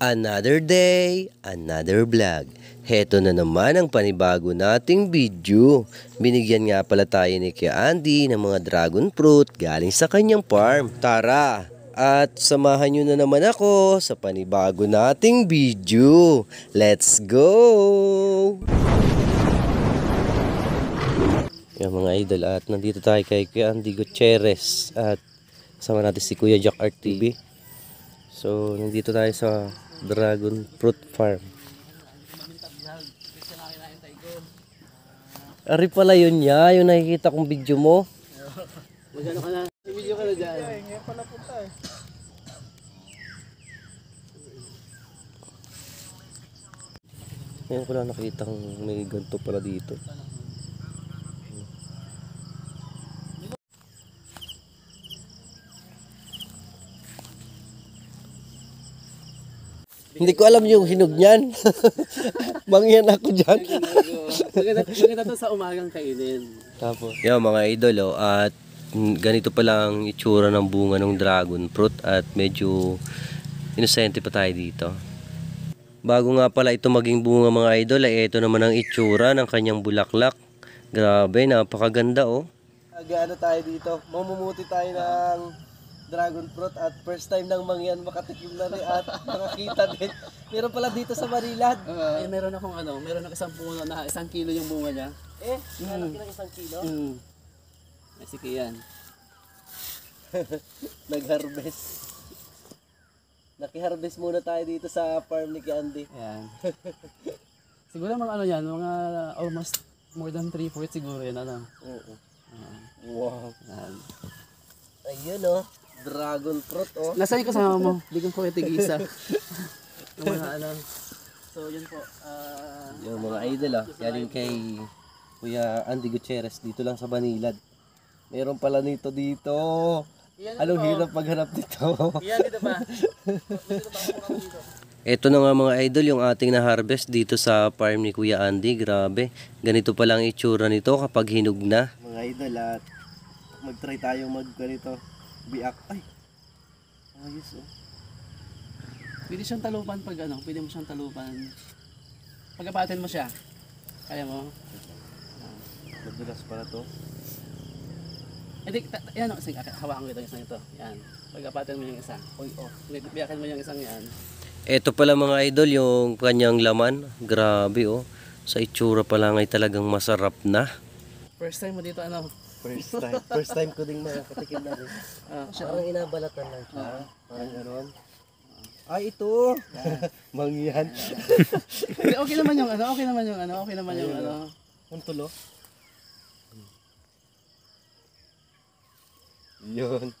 Another day, another vlog. Heto na naman ang panibago nating video. Binigyan nga pala tayo ni Kuya Andy ng mga dragon fruit galing sa kanyang farm. Tara! At samahan nyo na naman ako sa panibago nating video. Let's go! Yung mga idol, at nandito tayo kay Kuya Andy Gutierrez at kasama natin si Kuya Jack RTV. So nandito tayo sa Dragon Fruit Farm. Ari pala yun niya, yung nakikita kong video mo. Magano ka na? Video ka na dyan. Ngayon pala punta eh. Ngayon ko lang nakita kong may ganito pala dito. Hindi ko alam yung hinog niyan. Mangyan ako dyan. Maganda to sa umagang kainin. Tapos, yung mga idol, at ganito pala ang itsura ng bunga ng dragon fruit at medyo inosente pa tayo dito. Bago nga pala ito maging bunga mga idol, ay ito naman ang itsura ng kanyang bulaklak. Grabe, napakaganda oh. Ano tayo dito? Mamumuti tayo ng dragon fruit at first time nang mangyan makatikim na rin at makakita din. Meron pala dito sa Marilad. Meron akong meron akong isang puno na 1 kilo yung bunga niya. Meron ng 1 kilo? Ay, sige yan. Nag-harvest. Naki-harvest muna tayo dito sa farm ni Andy. Ayan. Siguro mga yan, mga almost more than 3/4 siguro yan. Oo. Wow. Ayan. Ayun oh. Dragon fruit oh. Nasaan yung kasama mo? Hindi ko tigisa. Yung mga So yun po. Yung mga idol galing kay Kuya Andy Gutierrez dito lang sa Banilad. Meron pala nito dito. Anong hirap maghanap nito? Yan dito ba? Ito na nga mga idol yung ating na-harvest dito sa farm ni Kuya Andy. Grabe. Ganito pala ang itsura nito kapag hinog na. Mga idol at mag-try tayo ganito. Biak. Ay. Ayos oh. Pwede siyang talupan pag pwede mo siyang talupan. Pagkapatin mo siya. Kaya mo? Madulas pala to. Yan sige, hawakan ko isang ito. Yan. Pagkapatin mo yung isa. Biyakin mo yung isang yan. Ito pala mga idol yung kanyang laman. Grabe oh. Sa itsura pala ngay talagang masarap na. First time mo dito First time ko ding makatikim na rin. Parang inabalatan lang siya. Parang gano'n. Ay, ito! Mangyan. Okay naman yung okay naman yung Ang tulo. Yun.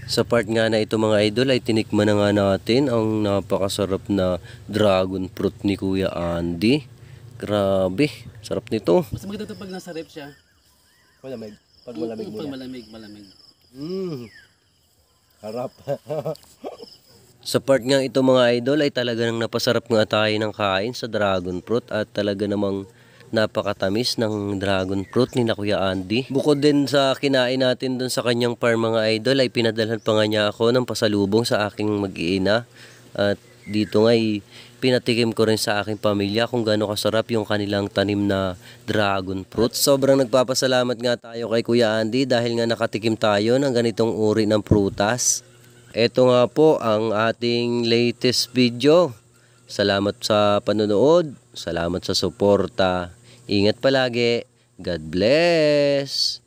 Sa part nga na ito mga idol ay tinikman na nga natin ang napakasarap na dragon fruit ni Kuya Andy. Grabe, sarap nito. Mas maganda ito pag nasa rep siya. Malamig. Pag malamig muna. Pag malamig. Harap. Sa part nga ito mga idol ay talaga nang napasarap nga tayo ng kain sa dragon fruit at talaga namang napakatamis ng dragon fruit ni na Kuya Andy. Bukod din sa kinain natin dun sa kanyang farm mga idol ay pinadalhan pa nga niya ako ng pasalubong sa aking mag-iina. At dito nga ay pinatikim ko rin sa aking pamilya kung gaano kasarap yung kanilang tanim na dragon fruit. Sobrang nagpapasalamat nga tayo kay Kuya Andy dahil nga nakatikim tayo ng ganitong uri ng prutas. Ito nga po ang ating latest video. Salamat sa panonood. Salamat sa suporta. Ingat palagi. God bless.